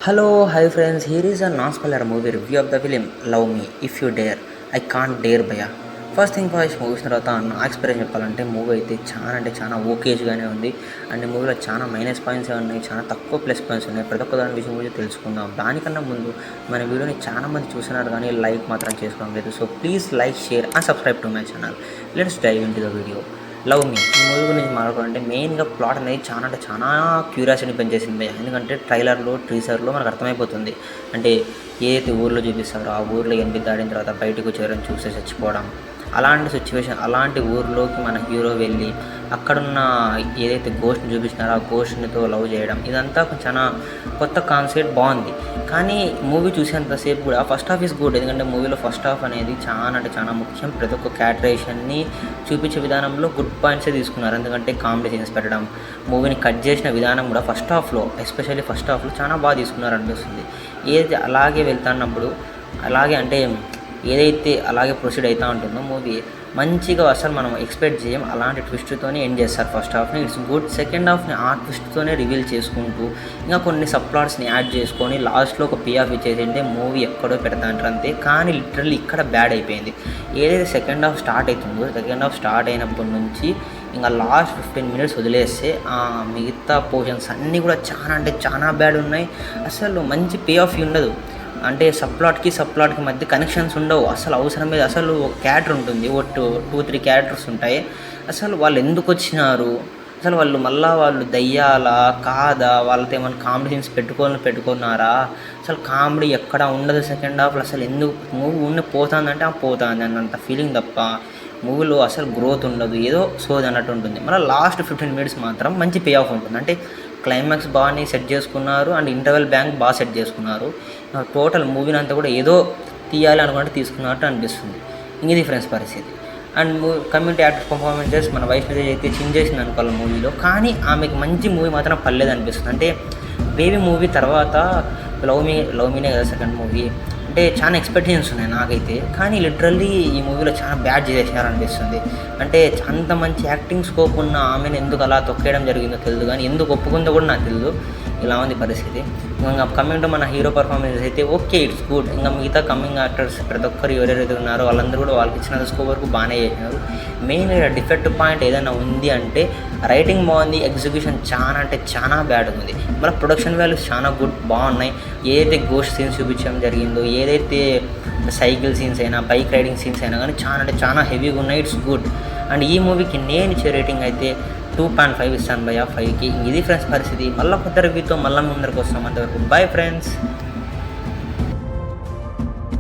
Hello, hi friends. Here is a non-spoiler movie review of the film Love Me If You Dare. I Can't Dare భయ్యా. First thing first movie చూసిన తర్వాత నా experience చెప్పాలంటే movie అయితే చాలా అంటే చాలా ఓకేజ్గానే ఉంది. అండ్ మూవీలో చాలా మైనస్ పాయింట్స్ ఉన్నాయి, చాలా తక్కువ ప్లస్ పాయింట్స్ ఉన్నాయి. ప్రతి ఒక్క దాని విషయం గురించి తెలుసుకుందాం. దానికన్నా ముందు మన వీడియోని చాలా మంది చూస్తున్నారు కానీ లైక్ మాత్రం చేసుకోవడం లేదు. So please like, share and subscribe to my channel. Let's dive into the video. Love మీ ఈ మూవీ గురించి మాట్లాడాలంటే మెయిన్గా ప్లాట్ అనేది చాలా అంటే చాలా క్యూరియాసిటీ పెంచేసింది. ఎందుకంటే ట్రైలర్లో టీజర్లో మనకు అర్థమైపోతుంది. అంటే ఏదైతే ఊర్లో చూపిస్తారో ఆ ఊర్లో ఎనిమిది దాడిన తర్వాత బయటకు వచ్చేయడం చూసి చచ్చిపోవడం, అలాంటి సిచ్యువేషన్, అలాంటి ఊర్లోకి మన హీరో వెళ్ళి అక్కడున్న ఏదైతే గోస్ట్ని చూపించినారో ఆ గోస్ట్నితో లవ్ చేయడం, ఇదంతా చాలా కొత్త కాన్సెప్ట్, బాగుంది. కానీ మూవీ చూసేంతసేపు కూడా ఫస్ట్ హాఫ్ ఈస్ గుడ్. ఎందుకంటే మూవీలో ఫస్ట్ హాఫ్ అనేది చాలా అంటే చాలా ముఖ్యం. ప్రతి ఒక్క క్యారెక్టరైజేషన్ని చూపించే విధానంలో గుడ్ పాయింట్సే తీసుకున్నారు. ఎందుకంటే కామెడీ సీన్స్ పెట్టడం, మూవీని కట్ చేసిన విధానం కూడా ఫస్ట్ హాఫ్లో, ఎస్పెషల్లీ ఫస్ట్ హాఫ్లో చాలా బాగా తీసుకున్నారు అనిపిస్తుంది. ఏది అలాగే వెళ్తున్నప్పుడు అలాగే అంటే ఏదైతే అలాగే ప్రొసీడ్ అవుతూ ఉంటుందో మూవీ మంచిగా అసలు మనం ఎక్స్పెక్ట్ చేయం అలాంటి ట్విస్ట్తోనే ఎండ్ చేస్తారు ఫస్ట్ హాఫ్ని. It's good. సెకండ్ హాఫ్ని ఆ ట్విస్ట్తోనే రివీల్ చేసుకుంటూ ఇంకా కొన్ని సబ్ప్లాట్స్ని యాడ్ చేసుకొని లాస్ట్లో ఒక పే ఆఫ్ ఇచ్చేసింటే మూవీ ఎక్కడో పెడతా అంటారు అంతే. కానీ లిటరల్లీ ఇక్కడ బ్యాడ్ అయిపోయింది. ఏదైతే సెకండ్ హాఫ్ స్టార్ట్ అవుతుందో సెకండ్ హాఫ్ స్టార్ట్ అయినప్పటి నుంచి ఇంకా లాస్ట్ 15 minutes వదిలేస్తే మిగతా పోర్షన్స్ అన్నీ కూడా చాలా అంటే చాలా బ్యాడ్ ఉన్నాయి. అసలు మంచి పే ఆఫ్ ఉండదు. అంటే సబ్ప్లాట్కి మధ్య కనెక్షన్స్ ఉండవు. అసలు అవసరం మీద అసలు ఒక క్యారెక్టర్ ఉంటుంది, ఒక 2-3 క్యారెక్టర్స్ ఉంటాయి. అసలు వాళ్ళు ఎందుకు వచ్చినారు, అసలు వాళ్ళు దయ్యాలా కాదా, వాళ్ళతో ఏమైనా కామెడీ సీన్స్ పెట్టుకున్నారా, అసలు కామెడీ ఎక్కడ ఉండదు సెకండ్ హాఫ్లో. అసలు ఎందుకు మూవీ పోతుందంటే పోతుంది అన్నంత ఫీలింగ్ తప్ప మూవీలో అసలు గ్రోత్ ఉండదు, ఏదో సోది అన్నట్టు ఉంటుంది. మళ్ళీ లాస్ట్ 15 minutes మాత్రం మంచి పే ఆఫ్ ఉంటుంది. అంటే క్లైమాక్స్ బాగానే సెట్ చేసుకున్నారు అండ్ ఇంటర్వెల్ బ్యాంక్ బాగా సెట్ చేసుకున్నారు. టోటల్ మూవీని అంతా కూడా ఏదో తీయాలి అనుకుంటే తీసుకున్నట్టు అనిపిస్తుంది. ఇది ఫ్రెండ్స్ పరిస్థితి. అండ్ కమ్యూనిటీ యాక్టర్ పర్ఫార్మెన్సెస్ మన వైష్ణవి అయితే చేంజ్ చేసింది అనుకోవాలి మూవీలో, కానీ ఆమెకి మంచి మూవీ మాత్రం పర్లేదు అనిపిస్తుంది. అంటే బేబీ మూవీ తర్వాత లవ్ మీనే కదా సెకండ్ మూవీ. అంటే చాలా ఎక్స్పెక్టేషన్స్ ఉన్నాయి నాకైతే, కానీ లిటరల్లీ ఈ మూవీలో చాలా బ్యాడ్ చేసేసినారు అనిపిస్తుంది. అంటే అంత మంచి యాక్టింగ్ స్కోప్ ఉన్న ఆమెను ఎందుకు అలా తొక్కేయడం జరిగిందో తెలియదు, కానీ ఎందుకు ఒప్పుకుందో కూడా నాకు తెలియదు. ఇలా ఉంది పరిస్థితి. ఇంకా కమింగ్ టు మన హీరో పర్ఫార్మెన్స్ అయితే ఓకే, ఇట్స్ గుడ్. ఇంకా మిగతా కమింగ్ యాక్టర్స్ ప్రతి ఒక్కరు ఎవరెవరైతే ఉన్నారో వాళ్ళందరూ కూడా వాళ్ళకి ఇచ్చిన స్కోప్ వరకు బాగానే చేసినారు. మెయిన్ డిఫెక్ట్ పాయింట్ ఏదైనా ఉంది అంటే రైటింగ్ బాగుంది, ఎగ్జిక్యూషన్ చాలా అంటే చాలా బ్యాడ్ ఉంది. మళ్ళీ ప్రొడక్షన్ వాల్యూస్ చాలా గుడ్, బాగున్నాయి. ఏదైతే గోస్ట్ సీన్స్ చూపించడం జరిగిందో, ఏదైతే సైకిల్ సీన్స్ అయినా బైక్ రైడింగ్ సీన్స్ అయినా కానీ చాలా అంటే చాలా హెవీగా ఉన్నాయి. It's good. అండ్ ఈ మూవీకి నేను ఇచ్చే రేటింగ్ అయితే 2.5 ఇస్తాను భయ్యా 5కి. ఇది ఫ్రెండ్స్ పరిస్థితి. మళ్ళీ కొత్త రివ్యూతో మళ్ళీ ముందరికి వస్తాం. అంతవరకు బై ఫ్రెండ్స్.